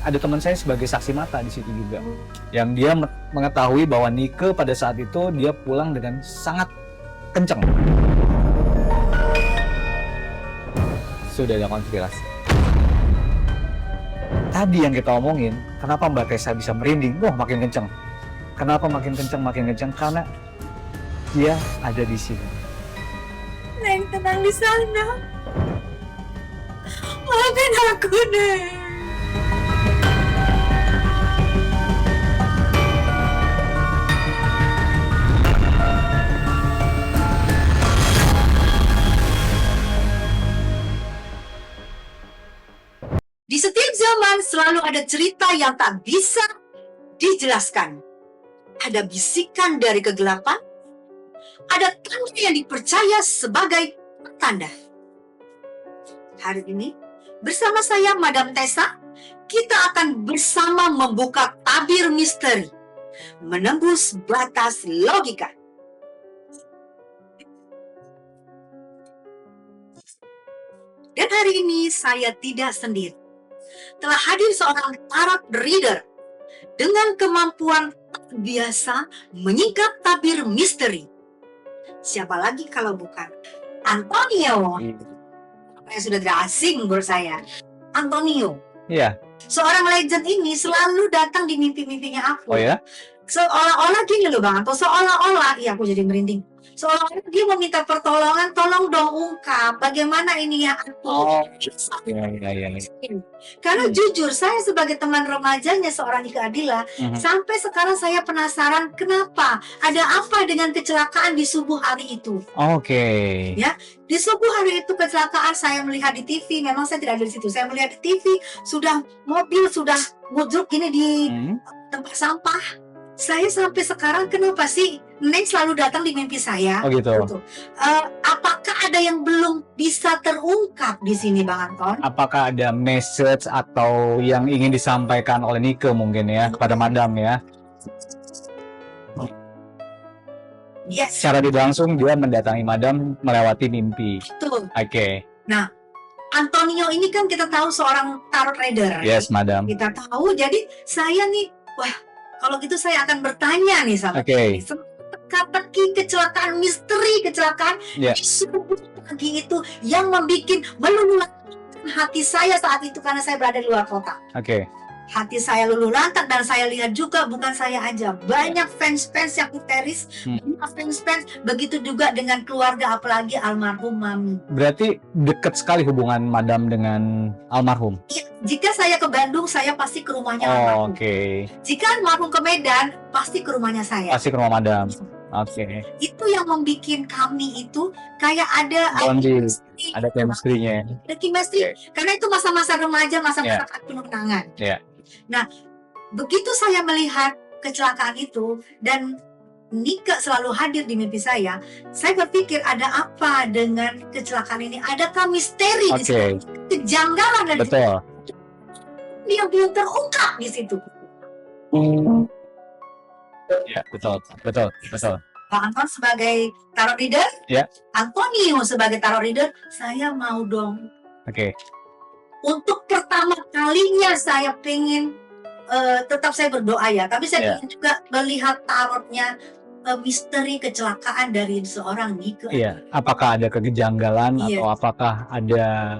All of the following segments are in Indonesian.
ada teman saya sebagai saksi mata di situ juga, yang dia mengetahui bahwa Nike pada saat itu dia pulang dengan sangat kenceng. Sudah ada konspirasi. Tadi yang kita omongin, kenapa Mbak Tessa bisa merinding? Wah, makin kenceng. Kenapa makin kenceng, makin kenceng? Karena dia ada di sini. Neng, tenang di sana. Maafin aku, Neng. Di setiap zaman selalu ada cerita yang tak bisa dijelaskan. Ada bisikan dari kegelapan, ada tanda yang dipercaya sebagai tanda. Hari ini, bersama saya, Madam Tessa, kita akan bersama membuka tabir misteri, menembus batas logika. Dan hari ini saya tidak sendiri. Telah hadir seorang tarot reader dengan kemampuan tak biasa menyingkap tabir misteri. Siapa lagi kalau bukan Antonio? Yang sudah tidak asing menurut saya. Antonio. Iya. Seorang legend ini selalu datang di mimpi-mimpinya aku. Oh ya? Seolah-olah gini loh Bang Anto, seolah-olah, iya aku jadi merinding. Seolah-olah dia meminta pertolongan, tolong dong ungkap bagaimana ini ya aku. Oh, iya. Karena jujur, saya sebagai teman remajanya seorang Nike Ardila, sampai sekarang saya penasaran kenapa, ada apa dengan kecelakaan di subuh hari itu. Oke. Ya, di subuh hari itu kecelakaan saya melihat di TV, memang saya tidak ada di situ. Saya melihat di TV, sudah mobil sudah mudruk ini di tempat sampah. Saya sampai sekarang kenapa sih Neng selalu datang di mimpi saya? Oh gitu. Apakah ada yang belum bisa terungkap di sini, Bang Anton? Apakah ada message atau yang ingin disampaikan oleh Nike mungkin ya kepada Madam ya? Yes. Secara tidak langsung dia mendatangi Madam melewati mimpi. Betul. Oke. Nah, Antonio ini kan kita tahu seorang tarot reader. Yes, Madam. Kita tahu, jadi saya nih, wah, kalau gitu saya akan bertanya nih sama teka-teki kecelakaan misteri, kecelakaan di subuh pagi itu yang membuat meluluh hati saya saat itu karena saya berada di luar kota. Oke. Hati saya luluh lantak dan saya lihat juga bukan saya aja, banyak fans-fans yang histeris, banyak fans-fans, begitu juga dengan keluarga apalagi almarhum Mami. Berarti dekat sekali hubungan Madam dengan almarhum? Iya, jika saya ke Bandung saya pasti ke rumahnya almarhum. Oke. Jika almarhum ke Medan pasti ke rumahnya saya. Pasti ke rumah Madam. Oke. Itu yang membuat kami itu kayak ada chemistry-nya. Ada chemistry. Karena itu masa-masa remaja, masa-masa penuh kenangan. Nah, begitu saya melihat kecelakaan itu dan Nike selalu hadir di mimpi saya berpikir ada apa dengan kecelakaan ini? Adakah misteri di situ? Kejanggalan dari Betul. Yang belum terungkap di situ. Ya, betul. Pak Anton sebagai tarot reader, Antonio sebagai tarot reader, saya mau dong. Oke. Untuk pertama kalinya saya pengen, tetap saya berdoa ya, tapi saya ingin juga melihat tarotnya misteri kecelakaan dari seorang Nike. Iya, apakah ada kejanggalan atau apakah ada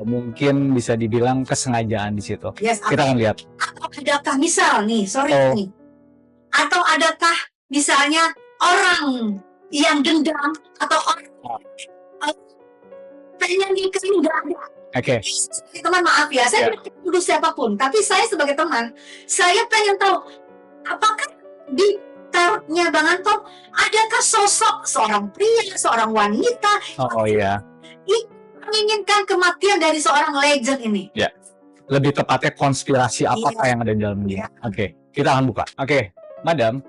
mungkin bisa dibilang kesengajaan di situ? Kita akan lihat. Atau adakah misal nih, nih, atau adakah misalnya orang yang dendam atau orang pengen Nike ini nggak ada. Oke. Teman maaf ya, saya tidak menuduh siapapun, tapi saya sebagai teman, saya pengen tahu apakah di tarotnya Bang Anton adakah sosok seorang pria, seorang wanita yang menginginkan kematian dari seorang legend ini? Ya, lebih tepatnya konspirasi apakah yang ada di dalamnya? Oke, kita akan buka. Oke, Madam,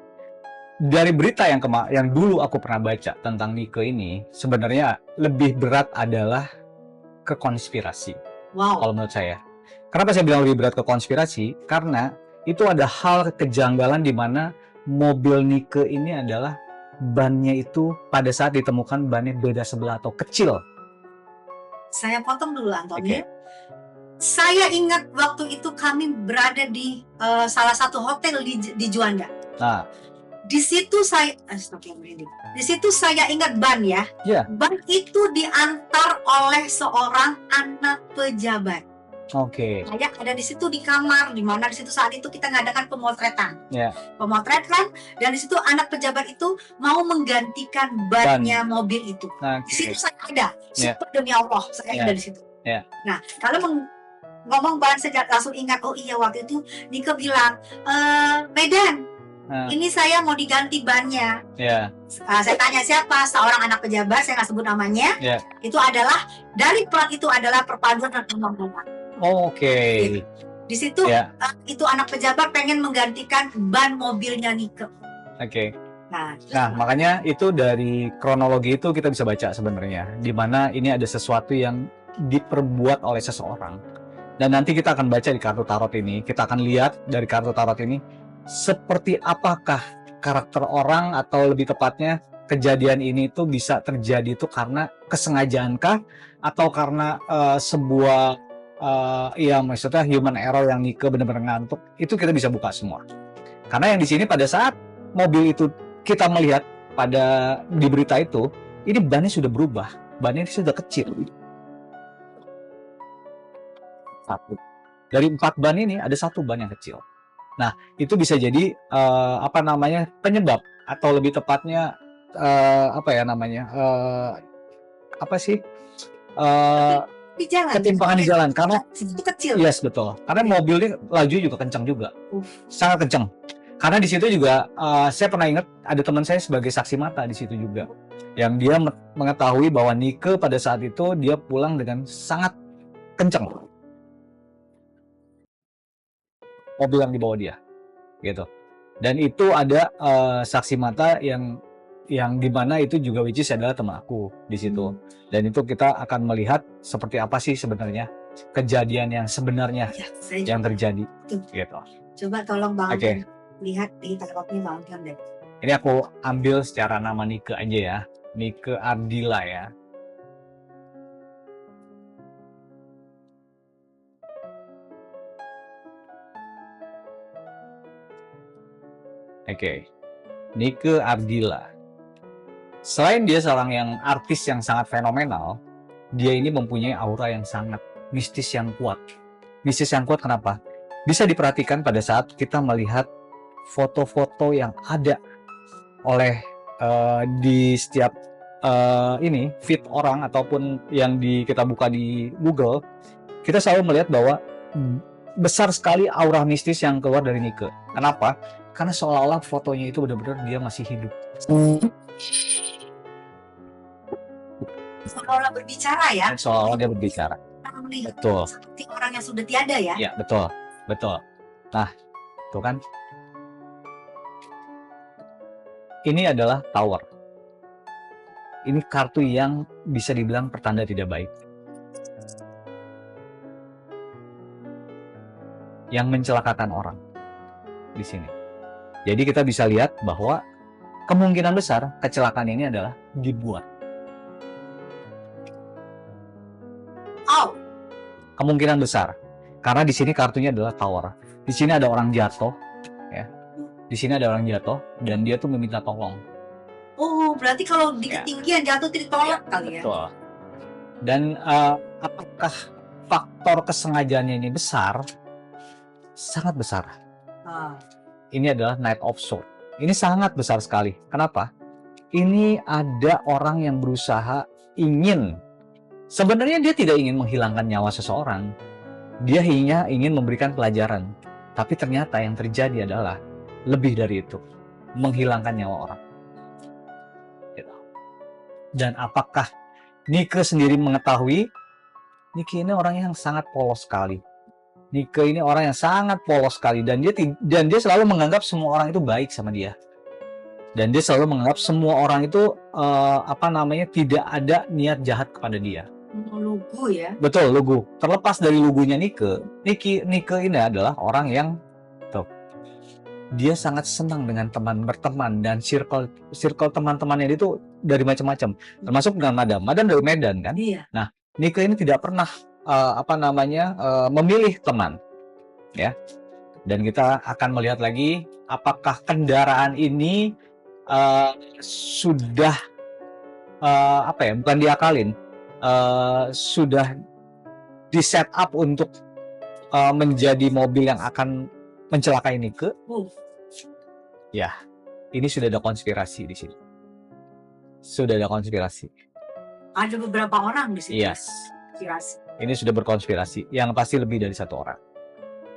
dari berita yang dulu aku pernah baca tentang Nike ini, sebenarnya lebih berat adalah ke konspirasi. Wow. Kalau menurut saya. Kenapa saya bilang lebih berat ke konspirasi? Karena itu ada hal kejanggalan di mana mobil Nike ini adalah bannya itu pada saat ditemukan bannya beda sebelah atau kecil. Saya potong dulu Antonio. Saya ingat waktu itu kami berada di salah satu hotel di Juanda. Nah, Di situ saya, astagfirullahaladzim. Di situ saya ingat ban ya. ya, Ban itu diantar oleh seorang anak pejabat. oke. Saya ada di situ di kamar, di mana di situ saat itu kita ngadakan pemotretan. Ya. Pemotretan, dan di situ anak pejabat itu mau menggantikan bannya mobil itu. Nah, Di situ saya ada, Ya. sumpah demi Allah, saya Ya. ada di situ. Ya. Nah, kalau ngomong ban saya langsung ingat, oh iya waktu itu Nike bilang, Medan, Nah, ini saya mau diganti bannya. ya, Saya tanya siapa, seorang anak pejabat, saya nggak sebut namanya. ya. Itu adalah, dari plat itu adalah perpaduan dan pembangunan. Oke. Di situ Ya, itu anak pejabat pengen menggantikan ban mobilnya Nike. oke. Nah, Nah, makanya itu dari kronologi itu kita bisa baca sebenarnya, di mana ini ada sesuatu yang diperbuat oleh seseorang. Dan nanti kita akan baca di kartu tarot ini, kita akan lihat dari kartu tarot ini, seperti apakah karakter orang, atau lebih tepatnya kejadian ini tuh bisa terjadi itu karena kesengajaankah, atau karena sebuah ya maksudnya human error yang Nike benar-benar ngantuk. Itu kita bisa buka semua. Karena yang di sini pada saat mobil itu kita melihat pada di berita itu, ini bannya sudah berubah, bannya ini sudah kecil. Satu. Dari 4 ban ini ada 1 ban yang kecil. Nah, itu bisa jadi apa namanya, penyebab, atau lebih tepatnya apa ya namanya, apa sih, di jalan. ketimpangan di jalan. Karena Itu kecil. yes, betul. Karena mobilnya laju juga kencang juga, sangat kencang. Karena di situ juga saya pernah ingat ada teman saya sebagai saksi mata di situ juga, yang dia mengetahui bahwa Nike pada saat itu dia pulang dengan sangat kencang mobil yang dibawa dia, gitu. Dan itu ada saksi mata yang dimana itu juga which is adalah teman aku di situ. Dan itu kita akan melihat seperti apa sih sebenarnya kejadian yang sebenarnya Ya, saya yang terjadi, Tuh. gitu. coba tolong Bang Oke. Anton lihat di tarotnya Bang Anton deh. Ini aku ambil secara nama Nike aja ya, Nike Ardila ya. Oke, Nike Ardila. Selain dia seorang yang artis yang sangat fenomenal, dia ini mempunyai aura yang sangat mistis yang kuat. Mistis yang kuat kenapa? Bisa diperhatikan pada saat kita melihat foto-foto yang ada oleh di setiap ini feed orang, ataupun yang kita buka di Google, kita selalu melihat bahwa besar sekali aura mistis yang keluar dari Nike. Kenapa? Karena seolah-olah fotonya itu benar-benar dia masih hidup. Seolah-olah berbicara ya. Dan seolah-olah dia berbicara. Kita melihat Betul. seperti orang yang sudah tiada ya. Ya, betul. Betul. Nah, tuh kan. Ini adalah Tower. Ini kartu yang bisa dibilang pertanda tidak baik. Yang mencelakakan orang di sini. Jadi kita bisa lihat bahwa kemungkinan besar kecelakaan ini adalah dibuat. Oh, Kemungkinan besar. Karena di sini kartunya adalah Tower. Di sini ada orang jatuh, ya. Di sini ada orang jatuh dan dia tuh meminta tolong. oh berarti kalau di Ya. ketinggian jatuh ditolak kali ya. Betul. Dan apakah faktor kesengajaannya ini besar? Sangat besar. Ah, Ini adalah Knight of Swords. Ini sangat besar sekali. Kenapa? Ini ada orang yang berusaha sebenarnya dia tidak ingin menghilangkan nyawa seseorang. Dia hanya ingin memberikan pelajaran. Tapi ternyata yang terjadi adalah lebih dari itu. Menghilangkan nyawa orang. Gitu. Dan apakah Nike sendiri mengetahui? Nike ini orang yang sangat polos sekali. Nike ini orang yang sangat polos sekali, dan dia selalu menganggap semua orang itu baik sama dia. Dan dia selalu menganggap semua orang itu tidak ada niat jahat kepada dia. lugu ya. Betul, lugu. Terlepas dari lugunya Nike ini adalah orang yang dia sangat senang dengan berteman, dan circle teman-temannya itu dari macam-macam, termasuk dengan Madam dari Medan kan. Iya. Nike ini tidak pernah memilih teman, ya. Dan kita akan melihat lagi apakah kendaraan ini sudah bukan diakalin, sudah di set up untuk menjadi mobil yang akan mencelakai Nike. Ya, ini sudah ada konspirasi di sini. Sudah ada konspirasi. Ada beberapa orang di sini. Yes. Konspirasi. Ini sudah berkonspirasi. Yang pasti lebih dari satu orang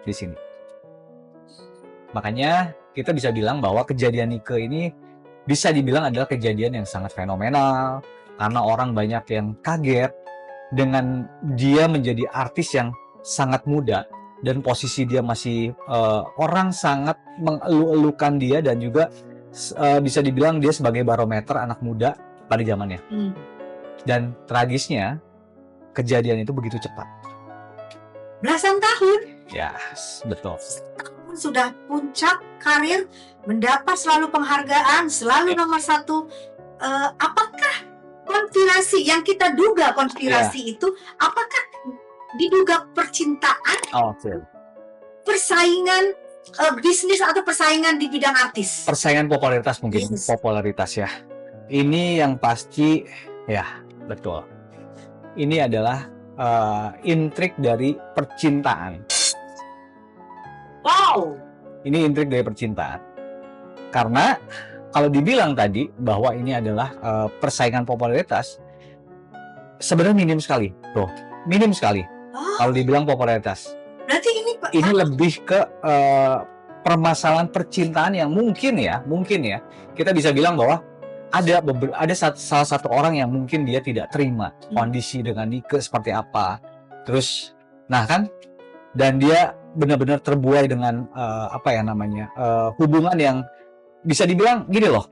di sini. Makanya kita bisa bilang bahwa kejadian Nike ini bisa dibilang adalah kejadian yang sangat fenomenal. Karena orang banyak yang kaget dengan dia menjadi artis yang sangat muda. Dan posisi dia masih, orang sangat mengeluh-elukan dia. Dan juga bisa dibilang dia sebagai barometer anak muda pada zamannya. Dan tragisnya, kejadian itu begitu cepat. Belasan tahun. Yes, betul. Sudah puncak karir, mendapat selalu penghargaan, selalu nomor satu. Apakah konspirasi yang kita duga konspirasi itu, apakah diduga percintaan, persaingan bisnis atau persaingan di bidang artis? Persaingan popularitas mungkin, popularitas ya. Ini yang pasti, ya betul. Ini adalah intrik dari percintaan. Wow. Ini intrik dari percintaan. Karena kalau dibilang tadi bahwa ini adalah persaingan popularitas, sebenarnya minim sekali, bro. Minim sekali. Kalau dibilang popularitas. Berarti ini lebih ke permasalahan percintaan yang mungkin ya, kita bisa bilang bahwa ada salah satu orang yang mungkin dia tidak terima kondisi dengan Nike seperti apa. Terus, nah kan, dan dia benar-benar terbuai dengan hubungan yang bisa dibilang gini loh.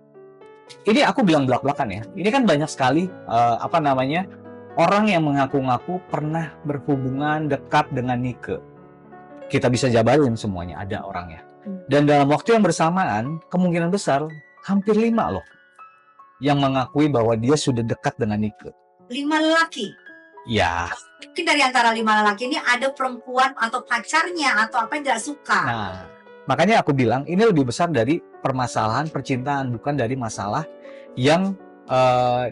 Ini aku bilang belak-belakan ya. Ini kan banyak sekali orang yang mengaku-ngaku pernah berhubungan dekat dengan Nike. Kita bisa jabarin semuanya, ada orangnya. Dan dalam waktu yang bersamaan, kemungkinan besar hampir 5 loh yang mengakui bahwa dia sudah dekat dengan Nike. 5 lelaki? Ya. Mungkin dari antara 5 lelaki ini ada perempuan atau pacarnya atau apa yang tidak suka. Nah, makanya aku bilang ini lebih besar dari permasalahan percintaan, bukan dari masalah yang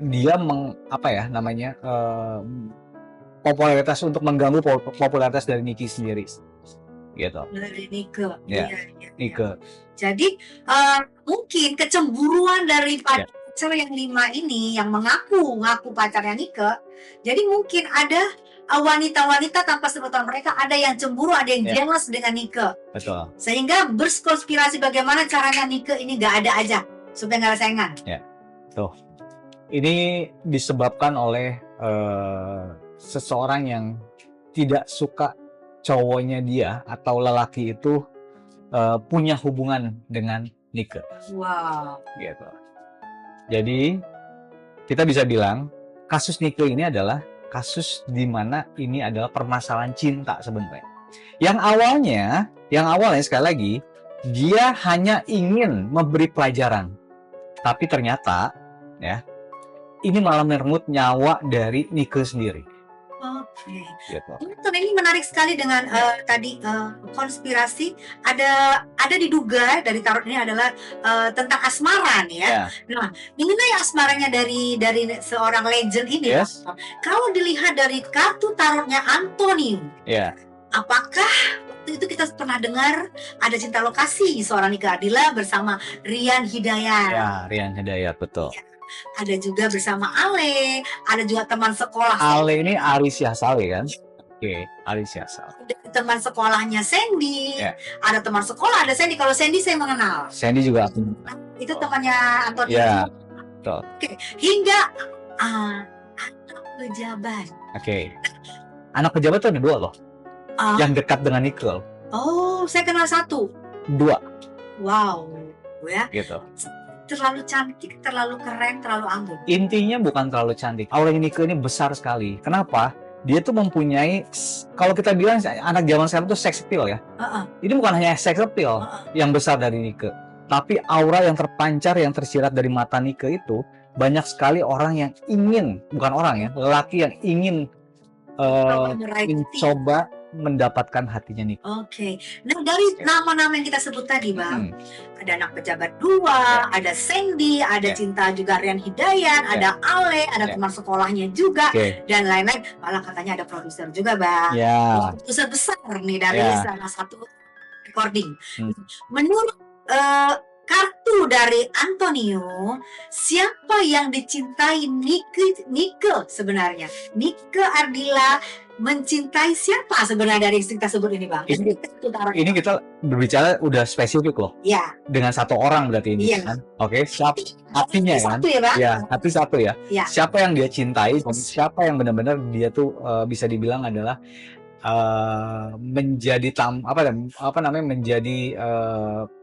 dia popularitas untuk mengganggu popularitas dari Nike sendiri. Gitu. Dari Nike. Ya, Nike. Jadi mungkin kecemburuan dari pacar yang 5 ini yang mengaku pacarnya Nike. Jadi mungkin ada wanita-wanita tanpa sebutan mereka, ada yang cemburu, ada yang jealous dengan Nike. Betul. Sehingga berkonspirasi bagaimana caranya Nike ini nggak ada aja supaya nggak ada saingan. Ya, tuh. Ini disebabkan oleh seseorang yang tidak suka cowoknya dia atau lelaki itu punya hubungan dengan Nike. Wow. Gitu. Jadi kita bisa bilang kasus Nike ini adalah kasus di mana ini adalah permasalahan cinta sebenarnya. Yang awalnya sekali lagi dia hanya ingin memberi pelajaran, tapi ternyata ya ini malah merenggut nyawa dari Nike sendiri. Oke. Gitu. Ini menarik sekali dengan tadi konspirasi ada diduga dari tarot ini adalah tentang asmara nih ya. Nah, mengenai asmaranya dari seorang legend ini, kalau dilihat dari kartu tarotnya Antonium, apakah waktu itu kita pernah dengar ada cinta lokasi seorang Nike Ardilla bersama Rian Hidayat? Ya, Rian Hidayat, betul. Ya. Ada juga bersama Ale, ada juga teman sekolah. Ale ini Aris Yasali kan? Oke, Aris Yasali. Teman sekolahnya Sandy, ada teman sekolah, ada Sandy. Kalau Sandy saya mengenal. Sandy juga aku. Itu temannya Antoni. Ya, betul. Oke, hingga anak pejabat. Oke, anak pejabat tuh ada 2 loh, yang dekat dengan Nike. Oh, saya kenal 1. 2. Wow, ya. Gitu. Terlalu cantik, terlalu keren, terlalu anggun. Intinya bukan terlalu cantik. Aura Nike ini besar sekali. Kenapa? Dia tuh mempunyai, kalau kita bilang anak zaman sekarang tuh sex appeal ya. Ini bukan hanya sex appeal yang besar dari Nike, tapi aura yang terpancar, yang tersirat dari mata Nike itu banyak sekali orang yang ingin, bukan orang ya, lelaki yang ingin meraih hati. mencoba mendapatkan hatinya Nike. Oke. Nah, dari nama-nama yang kita sebut tadi, Bang, ada Anak Pejabat 2, ada Sandy, ada Ya. Cinta juga Rian Hidayat, Ya. ada Ale, ada Ya. teman sekolahnya juga, Oke. dan lain-lain. Malah katanya ada produser juga, Bang. Ya. Produser besar nih dari Ya. salah satu recording. Hmm. Menurut kartu dari Antonio, siapa yang dicintai Nike sebenarnya? Nike Ardila mencintai siapa sebenarnya dari yang kita sebut ini, Bang? Ini kita berbicara udah spesifik loh. Ya, Dengan satu orang berarti ini Iya. kan. Oke, siapa hatinya kan? satu ya, Bang? Ya, hati satu ya. Ya. Siapa yang dia cintai dan siapa yang benar-benar dia tuh bisa dibilang adalah menjadi menjadi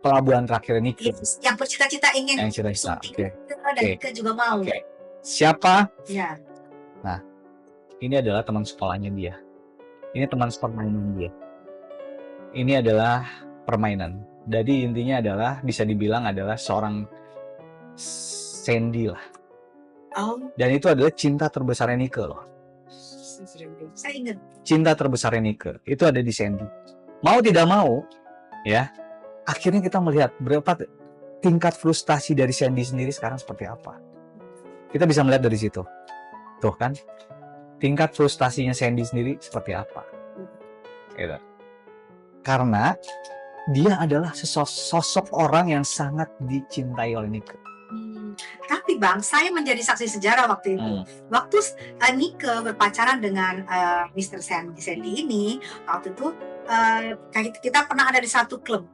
pelabuhan terakhir Nike Yang bercita-cita ingin yang cerita. Oke. dan Nike juga mau. Oke. Siapa? Ya. Ini adalah teman sekolahnya dia. Ini teman permainan dia. Ini adalah permainan. Jadi intinya adalah bisa dibilang adalah seorang Sandy lah. Oh, Dan itu adalah cinta terbesarnya Nike loh. saya ingat. Cinta terbesarnya Nike itu ada di Sandy. Mau tidak mau, ya. Akhirnya kita melihat berapa tingkat frustasi dari Sandy sendiri sekarang seperti apa. Kita bisa melihat dari situ. Tuh kan. Tingkat frustasinya Sandy sendiri seperti apa. Gitu. Karena dia adalah sosok orang yang sangat dicintai oleh Nike. Tapi Bang, saya menjadi saksi sejarah waktu itu. Waktu Nike berpacaran dengan Mr. Sandy ini, waktu itu kita pernah ada di satu klub.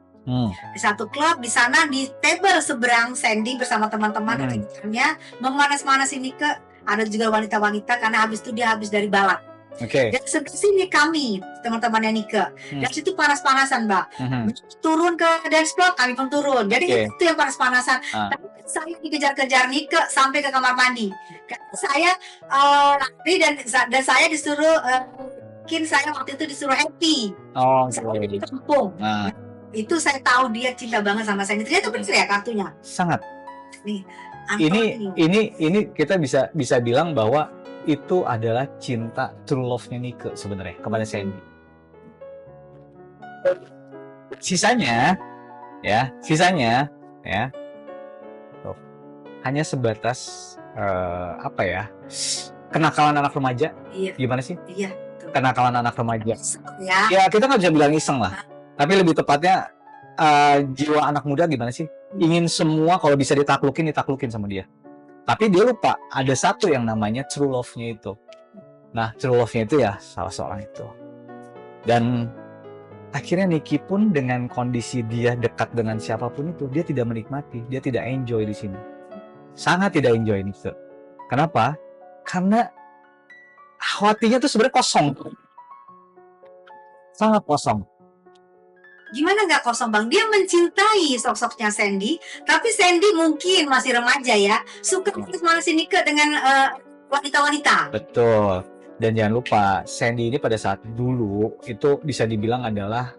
Di satu klub di sana di table seberang Sandy bersama teman-teman rekannya memanas-manasi Nike. Ada juga wanita-wanita karena habis itu dia habis dari balap. Oke. Dan sebelah sini kami teman-temannya Nike. Dan situ panas-panasan, Mbak. Turun ke dance floor, kami pun turun. Jadi itu yang panas-panasan. Tapi saya dikejar-kejar Nike sampai ke kamar mandi. Karena saya lari dan saya disuruh mungkin saya waktu itu disuruh happy. Saya di kampung. Itu saya tahu dia cinta banget sama saya. Ternyata benar ya kartunya. Sangat. Nih. Ini kita bisa bilang bahwa itu adalah cinta true love-nya Nike sebenarnya kepada Sandy. Sisanya ya tuh, hanya sebatas kenakalan anak remaja. Iya. Gimana sih? Iya. Kenakalan anak remaja. Ya. Ya kita nggak bisa bilang iseng lah. Tapi lebih tepatnya jiwa anak muda gimana sih? Ingin semua kalau bisa ditaklukin sama dia. Tapi dia lupa ada satu yang namanya true love-nya itu. Nah, true love-nya itu ya salah seorang itu. Dan akhirnya Niki pun dengan kondisi dia dekat dengan siapapun itu, dia tidak menikmati, dia tidak enjoy di sini. Sangat tidak enjoy Niki. Kenapa? Karena hatinya tuh sebenarnya kosong. Sangat kosong. Gimana nggak kosong, Bang? Dia mencintai sosoknya Sandy, tapi Sandy mungkin masih remaja ya, suka malas Nike dengan wanita-wanita. Betul. Dan jangan lupa, Sandy ini pada saat dulu itu bisa dibilang adalah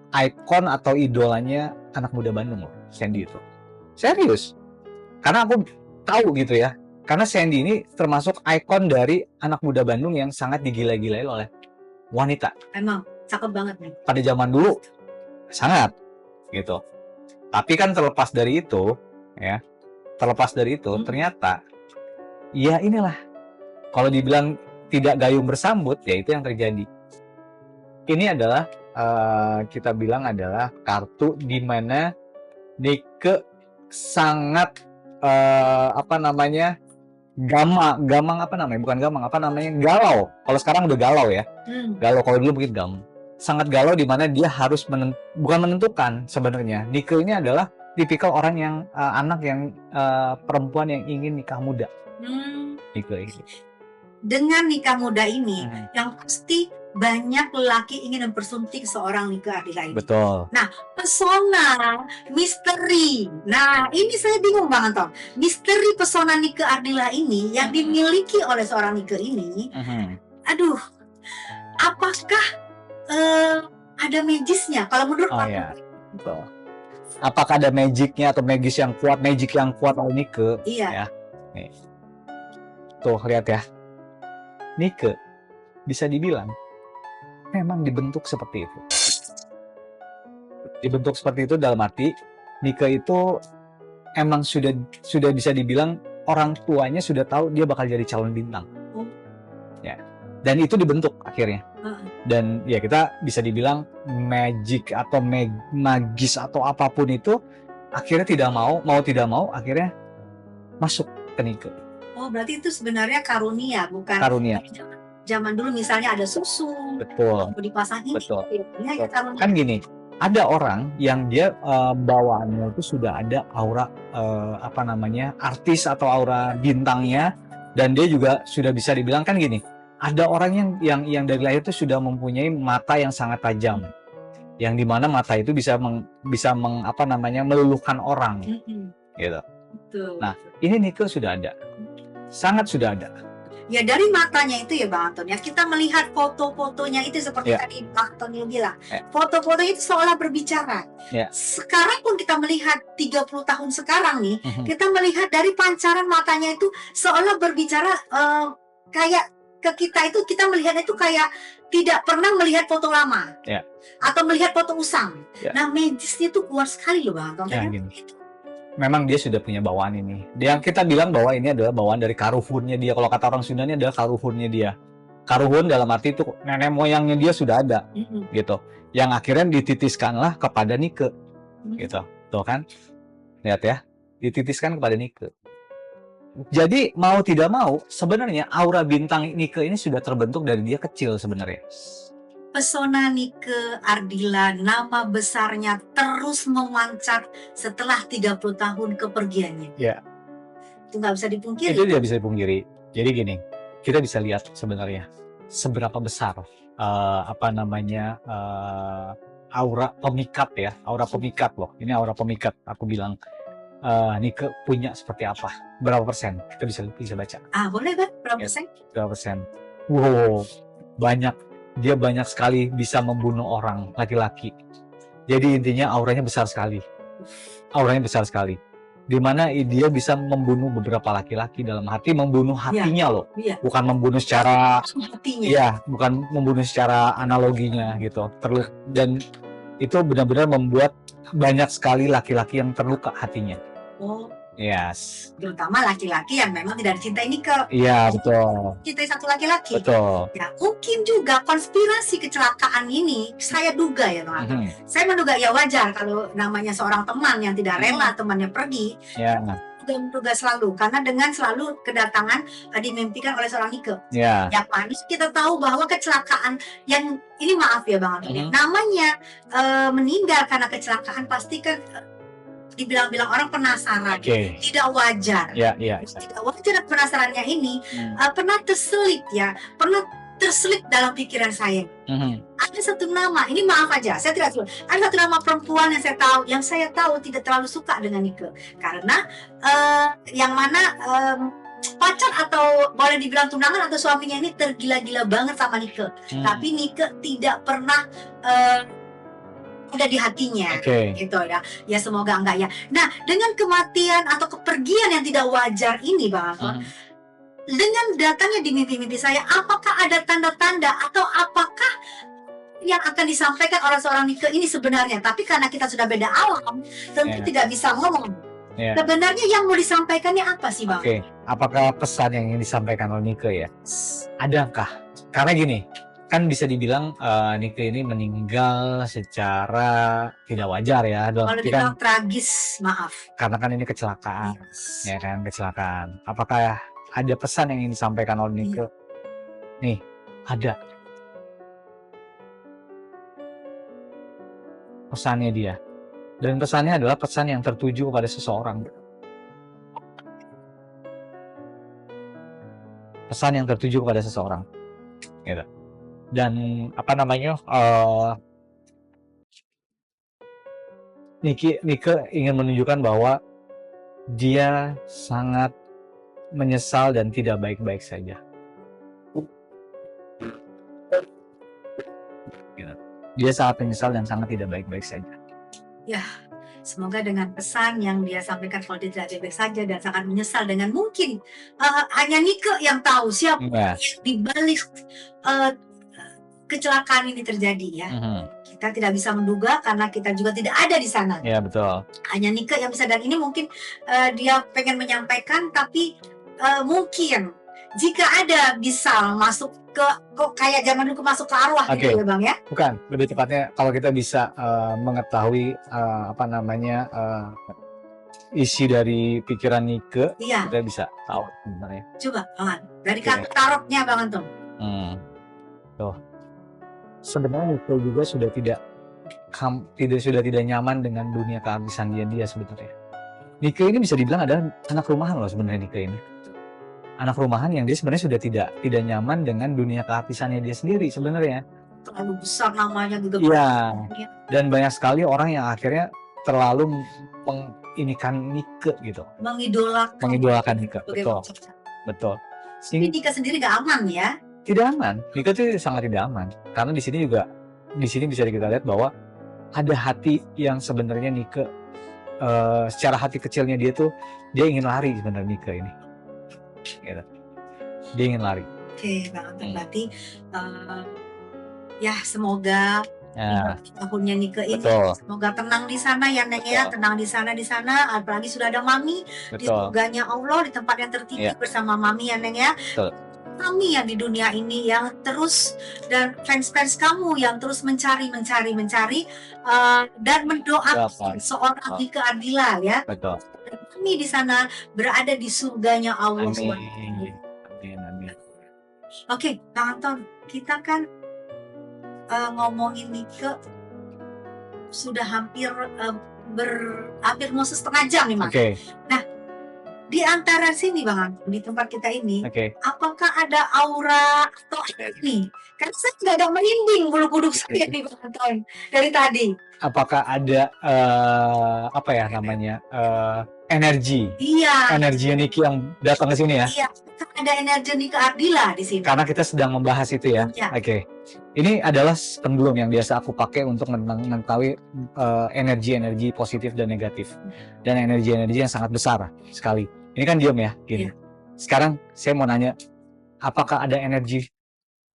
ikon atau idolanya anak muda Bandung loh, Sandy itu. Serius. Karena aku tahu gitu ya. Karena Sandy ini termasuk ikon dari anak muda Bandung yang sangat digila-gilai oleh wanita. Emang cakep banget nih. Pada zaman dulu sangat gitu. Tapi kan terlepas dari itu ternyata ya inilah kalau dibilang tidak gayung bersambut ya itu yang terjadi. Ini adalah kita bilang adalah kartu di mana Nike sangat galau. Kalau sekarang udah galau ya. Galau, kalau dulu mungkin galau. Sangat galau di mana dia harus bukan menentukan sebenarnya. Nike ini adalah tipikal orang yang anak yang perempuan yang ingin nikah muda. Nike ini. Dengan nikah muda ini yang pasti banyak lelaki ingin mempersunting seorang Nike Ardila ini. Betul. Nah, pesona, misteri. Nah, ini saya bingung Bang Anton. Misteri pesona Nike Ardila ini yang dimiliki oleh seorang Nike ini, aduh, apakah ada magisnya? Kalau menurut Pak, betul. Apakah ada magicnya atau magic yang kuat oleh Nike? Iya. Ya. Nih. Tuh lihat ya, Nike bisa dibilang memang dibentuk seperti itu. Dibentuk seperti itu dalam arti Nike itu emang sudah bisa dibilang orang tuanya sudah tahu dia bakal jadi calon bintang. Ya. Dan itu dibentuk akhirnya. Dan ya kita bisa dibilang magic atau magis atau apapun itu akhirnya tidak mau tidak mau akhirnya masuk ke Nike. Oh, berarti itu sebenarnya karunia, bukan Karunia. Zaman dulu misalnya ada susu, Betul. mau dipasang ini, Betul. ya karunia. Kan gini, ada orang yang dia bawaannya itu sudah ada aura artis atau aura bintangnya, dan dia juga sudah bisa dibilang kan gini. Ada orang yang dari lahir itu sudah mempunyai mata yang sangat tajam, yang dimana mata itu bisa meluluhkan orang, gitu. Betul. Nah, ini Nike sudah ada, sangat sudah ada. Ya dari matanya itu ya Bang Anton, ya kita melihat foto-fotonya itu seperti tadi Bang Antonio bilang, foto-fotonya itu seolah berbicara. Sekarang pun kita melihat 30 tahun sekarang nih, kita melihat dari pancaran matanya itu seolah berbicara kayak ke kita itu, kita melihatnya itu kayak tidak pernah melihat foto lama atau melihat foto usang. Nah, magisnya itu kuat sekali loh Bang Anton. Memang dia sudah punya bawaan ini. Yang kita bilang bahwa ini adalah bawaan dari karuhunnya dia. Kalau kata orang Sunda ini adalah karuhunnya dia. Karuhun dalam arti itu nenek moyangnya dia sudah ada, gitu. Yang akhirnya dititiskanlah kepada Nike, gitu. Tuh kan, lihat ya, dititiskan kepada Nike. Jadi mau tidak mau, sebenarnya aura bintang Nike ini sudah terbentuk dari dia kecil sebenarnya. Pesona Nike Ardila, nama besarnya terus memancar setelah 30 tahun kepergiannya. Itu nggak bisa dipungkiri. Itu tidak bisa dipungkiri. Jadi gini, kita bisa lihat sebenarnya seberapa besar aura pemikat ya, aura pemikat loh. Ini aura pemikat. Aku bilang Nike punya seperti apa? Berapa persen? Kita bisa baca. Boleh Bang, berapa persen? Berapa persen? Wow, banyak. Dia banyak sekali bisa membunuh orang laki-laki. Jadi intinya auranya besar sekali. Auranya besar sekali. Dimana dia bisa membunuh beberapa laki-laki, dalam arti membunuh hatinya loh. Bukan membunuh secara hatinya. Bukan membunuh secara analoginya gitu. Dan itu benar-benar membuat banyak sekali laki-laki yang terluka hatinya. Terutama laki-laki yang memang tidak dicintai Nike. Iya, betul. Cintai satu laki-laki. Betul. Ya, mungkin juga konspirasi kecelakaan ini, saya duga ya Bang. Saya menduga ya wajar kalau namanya seorang teman yang tidak rela temannya pergi. Menduga selalu, karena dengan selalu kedatangan dimimpikan oleh seorang Nike. Yang manis kita tahu bahwa kecelakaan yang ini, maaf ya Bang Antoni, namanya meninggal karena kecelakaan pasti kan dibilang-bilang orang penasaran, tidak wajar. Tidak wajar penasarannya ini pernah terselip dalam pikiran saya. Ada satu nama, ini maaf aja, saya tidak tahu. Ada satu nama perempuan yang saya tahu tidak terlalu suka dengan Nike, karena yang mana pacar atau boleh dibilang tunangan atau suaminya ini tergila-gila banget sama Nike. Tapi Nike tidak pernah ada di hatinya, gitu ya. Ya semoga enggak ya. Nah, dengan kematian atau kepergian yang tidak wajar ini, Bang Anton, dengan datangnya di mimpi-mimpi saya, apakah ada tanda-tanda atau apakah yang akan disampaikan oleh seorang Nike ini sebenarnya? Tapi karena kita sudah beda alam, tentu tidak bisa ngomong. Sebenarnya yang mau disampaikannya apa sih, Bang? Apakah pesan yang ingin disampaikan oleh Nike ya? Adakah? Karena gini, kan bisa dibilang Nike ini meninggal secara tidak wajar ya. Kalau dibilang tragis, maaf. Karena kan ini kecelakaan, ya kan, kecelakaan. Apakah ada pesan yang ingin disampaikan oleh Nike? Nih, ada. Pesannya dia. Dan pesannya adalah pesan yang tertuju kepada seseorang. Pesan yang tertuju kepada seseorang. Gitu. Dan Nike ingin menunjukkan bahwa dia sangat menyesal dan tidak baik-baik saja. Dia sangat menyesal dan sangat tidak baik-baik saja. Ya, Semoga dengan pesan yang dia sampaikan kalau dia tidak baik-baik saja dan sangat menyesal dengan mungkin hanya Nike yang tahu siapa Iya. yang di balik kecelakaan ini terjadi ya. Kita tidak bisa menduga karena kita juga tidak ada di sana. Iya, betul. Hanya Nike yang bisa, dan ini mungkin dia pengen menyampaikan, tapi mungkin jika ada bisa masuk ke kok kayak zaman dulu masuk ke arwah Oke. gitu ya Bang ya. Bukan, lebih tepatnya kalau kita bisa mengetahui apa namanya isi dari pikiran Nike, Iya, kita bisa tahu sebenarnya. coba Bang, dari Oke. kata tarotnya Bang Anton. Tuh. Sebenarnya Nike juga sudah tidak nyaman dengan dunia kehabisan dia sebenarnya. Nike ini bisa dibilang adalah anak rumahan loh sebenarnya. Nike ini anak rumahan yang dia sebenarnya sudah tidak nyaman dengan dunia kehabisannya dia sendiri sebenarnya. Terlalu besar namanya gitu. Iya. Dan banyak sekali orang yang akhirnya terlalu menginikan Nike gitu. Mengidolakan Nike. sebagai Betul. macam. Betul. Tapi Nike sendiri gak aman ya. Tidak aman. Nike itu sangat tidak aman. Karena di sini bisa kita lihat bahwa ada hati yang sebenarnya Nike secara hati kecilnya dia ingin lari sebenarnya Nike ini. Gitu. Dia ingin lari. Oke, Bang Anton, berarti ya semoga tahunnya Nike ini semoga tenang di sana ya Neng ya, tenang di sana, apalagi sudah ada Mami di surganya Allah di tempat yang tertinggi bersama Mami ya Neng ya. Kami yang di dunia ini yang terus, dan fans kamu yang terus mencari dan mendoakan seorang Nike Ardila ya. Betul. Dan kami di sana berada di surganya Allah. Amin. Oke, Bang Anton, kita kan ngomongin Nike sudah hampir mau setengah jam nih Mas. Nah, di antara sini Bang Anton, di tempat kita ini, apakah ada aura atau ini? Karena saya nggak ada merinding bulu kuduk saya nih Bang Anton dari tadi. Apakah ada apa ya namanya energi? Iya. Energi Nike yang datang ke sini ya? Iya, ada energi Nike Ardila di sini. Karena kita sedang membahas itu ya. Oke. Ini adalah pendulum yang biasa aku pakai untuk mengetahui energi-energi positif dan negatif. Dan energi-energi yang sangat besar sekali. Ini kan diam ya, gini. Sekarang saya mau nanya, apakah ada energi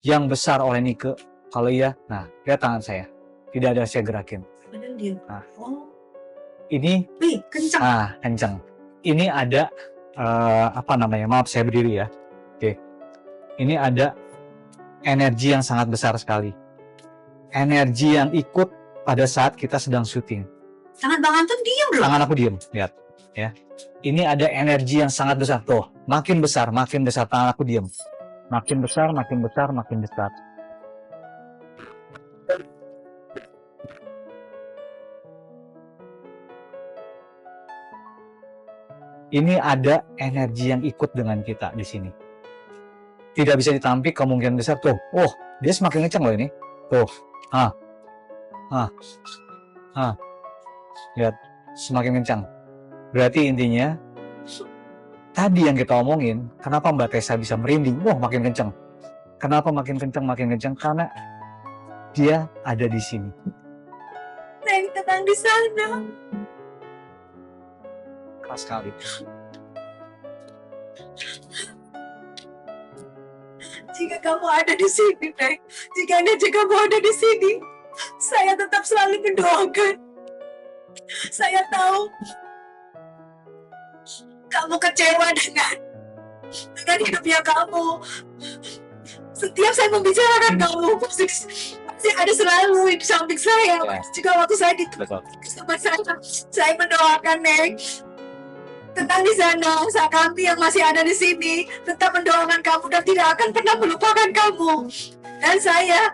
yang besar oleh Nike? Kalau iya, nah, lihat tangan saya. Tidak ada saya gerakin. Nah, ini kencang. Kencang. Ini ada apa namanya? Maaf saya berdiri ya. Oke. Ini ada energi yang sangat besar sekali. Energi yang ikut pada saat kita sedang syuting. Tangan Bang Anton diam loh. Tangan aku diam, lihat ya. Ini ada energi yang sangat besar tuh. Makin besar tangan aku diam. Makin besar. Ini ada energi yang ikut dengan kita di sini. Tidak bisa ditampik, kemungkinan besar tuh. Oh, dia semakin kencang loh ini. Tuh. Lihat, semakin kencang. Berarti intinya tadi yang kita omongin, kenapa Mbak Tessa bisa merinding? Wah, makin kencang. Kenapa makin kencang? Karena dia ada di sini. Saya tenang di sana. Keras sekali. Jika kamu ada di sini, Neng, jika kamu ada di sini, saya tetap selalu mendoakan. Saya tahu kamu kecewa dengan hidupnya kamu. Setiap saya membicarakan kamu, pasti ada selalu di samping saya. Jika waktu saya di tempat saya mendoakan, Neng. Tenang di sana, saat kami yang masih ada di sini tetap mendoakan kamu dan tidak akan pernah melupakan kamu. Dan saya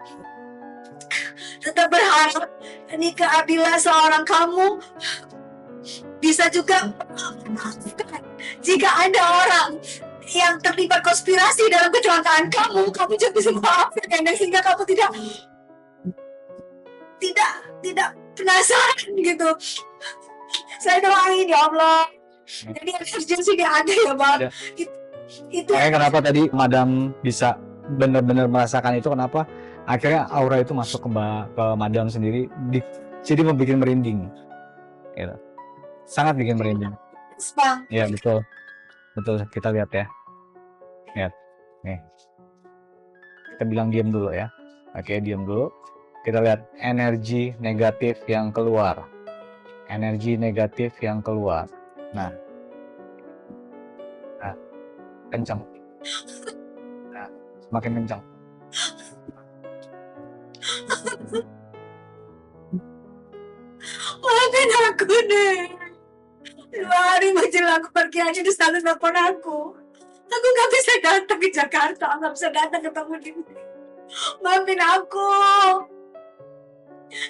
tetap berharap Nike Ardila seorang kamu bisa juga memaafkan jika ada orang yang terlibat konspirasi dalam kecelakaan kamu juga bisa memaafkan, sehingga kamu tidak penasaran gitu. Saya doain ya Allah. Jadi urgensi dia ada ya Bang. Itu kenapa tadi Madam bisa benar-benar merasakan itu, kenapa akhirnya aura itu masuk ke Madam sendiri, jadi membuat merinding gitu. sangat bikin merinding. Yes, Bang. Iya, betul. Betul, kita lihat ya. Lihat. Nih. Kita bilang diam dulu ya. Oke, diam dulu. Kita lihat energi negatif yang keluar. Energi negatif yang keluar. Nah. Nah, kencang. Nah, semakin kencang. Maafin aku, Neng. 2 hari menjelang aku pergi aja dia selalu nelfon aku. Aku nggak bisa datang ke Jakarta, nggak bisa datang ketemu dia. Maafin aku.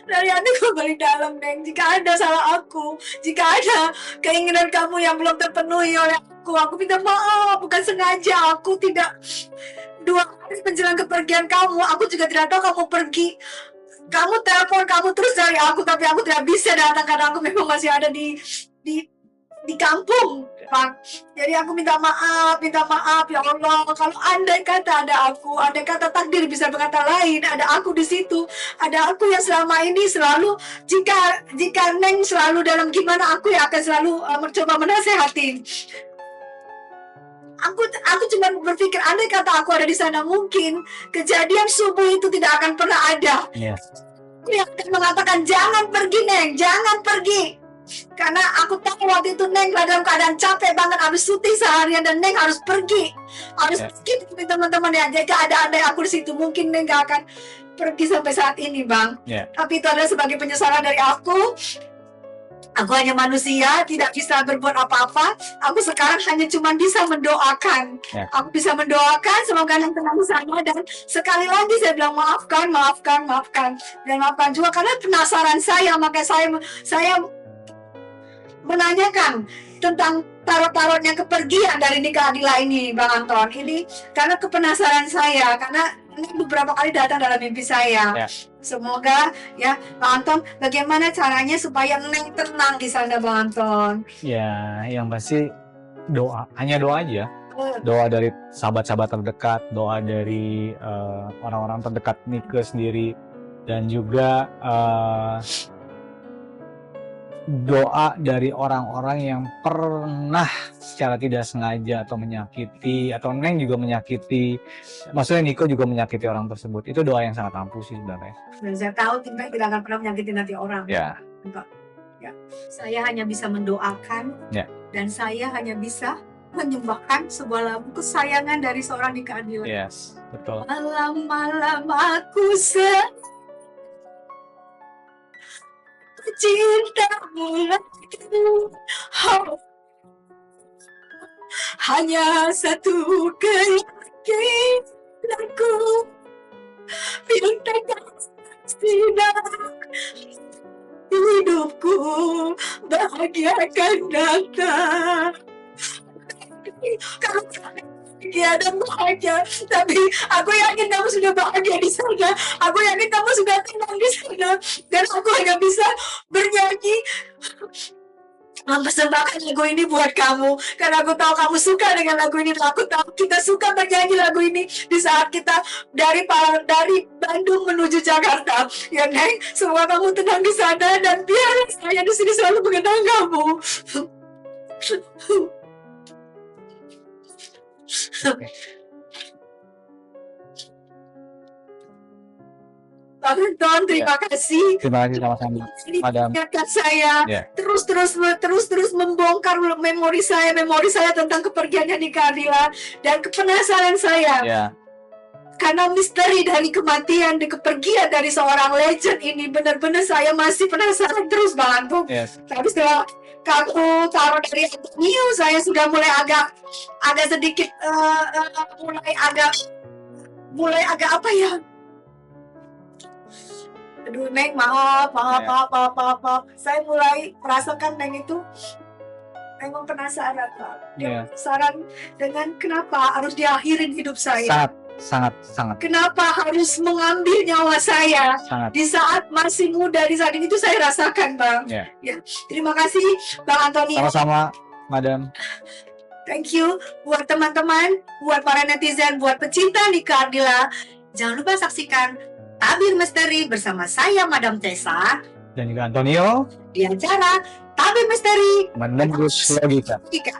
Dari hatiku paling dalam, Neng. Jika ada salah aku, jika ada keinginan kamu yang belum terpenuhi oleh aku minta maaf. Bukan sengaja, aku tidak 2 hari menjelang kepergian kamu, aku juga tidak tahu kamu pergi. Kamu telepon, kamu terus dari aku, tapi aku tidak bisa datang karena aku memang masih ada di kampung, Pak. Jadi aku minta maaf ya Allah. Kalau andai kata ada aku, andai kata takdir bisa berkata lain, ada aku di situ, ada aku yang selama ini selalu jika Neng selalu dalam gimana, aku yang akan selalu mencoba menasehati. Aku cuma berpikir andai kata aku ada di sana, mungkin kejadian subuh itu tidak akan pernah ada. Yes. Aku yang akan mengatakan jangan pergi, Neng, jangan pergi. Karena aku tahu waktu itu Neng dalam keadaan capek banget habis syuting seharian dan Neng harus pergi, harus pergi teman-teman ya. Jadi ada aku di situ, mungkin Neng gak akan pergi sampai saat ini, Bang. Tapi itu adalah sebagai penyesalan dari aku. Aku hanya manusia, tidak bisa berbuat apa-apa. Aku sekarang hanya cuma bisa mendoakan. Aku bisa mendoakan semoga Neng tenang di sana. Dan sekali lagi saya bilang maafkan. Dan maafkan juga karena penasaran saya, makanya saya menanyakan tentang tarot-tarotnya kepergian dari nikah Adila ini, Bang Anton. Ini karena kepenasaran saya, karena ini beberapa kali datang dalam mimpi saya. Semoga ya, Bang Anton, bagaimana caranya supaya Neng tenang di sana, Bang Anton? Ya, yang pasti doa, hanya doa aja. Doa dari sahabat-sahabat terdekat, doa dari orang-orang terdekat Nike sendiri, dan juga doa dari orang-orang yang pernah secara tidak sengaja atau menyakiti, atau Neng juga menyakiti, maksudnya Niko juga menyakiti orang tersebut. Itu doa yang sangat ampuh sih sebenarnya. Dan saya tahu Neng tidak akan pernah menyakiti nanti orang. Ya. Ya. Saya hanya bisa mendoakan, dan saya hanya bisa menyembahkan sebuah lagu kesayangan dari seorang Nika Adila. Yes, betul. Malam-malam aku cintamu lagi, hanya satu keinginanku, bintang sinar hidupku, bahagiakan datang. Kalau bahagia dan bahagia, tapi aku yakin kamu sudah bahagia di sana. Aku yakin kamu sudah tenang di sana, dan aku hanya bisa bernyanyi mempersembahkan lagu ini buat kamu, karena aku tahu kamu suka dengan lagu ini, dan aku tahu kita suka bernyanyi lagu ini di saat kita dari Bandung menuju Jakarta. Ya Neng, semoga kamu tenang di sana, dan biar saya di sini selalu mengenang kamu. Bang Anton, terima kasih. Terima kasih sama-sama, Madam. Saya terus membongkar memori saya tentang kepergiannya Nika Adila, dan kepenasaran saya. Karena misteri dari kematian dan kepergian dari seorang legend ini benar-benar saya masih penasaran terus, Bang Anton. Tapi setelah kamu taruh dari Antonio, saya sudah mulai agak sedikit mulai agak apa ya? Aduh, Neng, maaf. Saya mulai merasakan Neng itu memang penasaran, Pak. Dia penasaran dengan kenapa harus diakhirin hidup saya. Sangat. Kenapa harus mengambil nyawa saya di saat masih muda, di saat ini itu saya rasakan, Bang. Ya, terima kasih, Bang Antonio. Sama-sama, Madam. Thank you buat teman-teman, buat para netizen, buat pecinta Nika Adila. Jangan lupa saksikan Tabir Misteri bersama saya, Madam Tessa, dan juga Antonio, di acara tabir misteri Menembus logika. logika.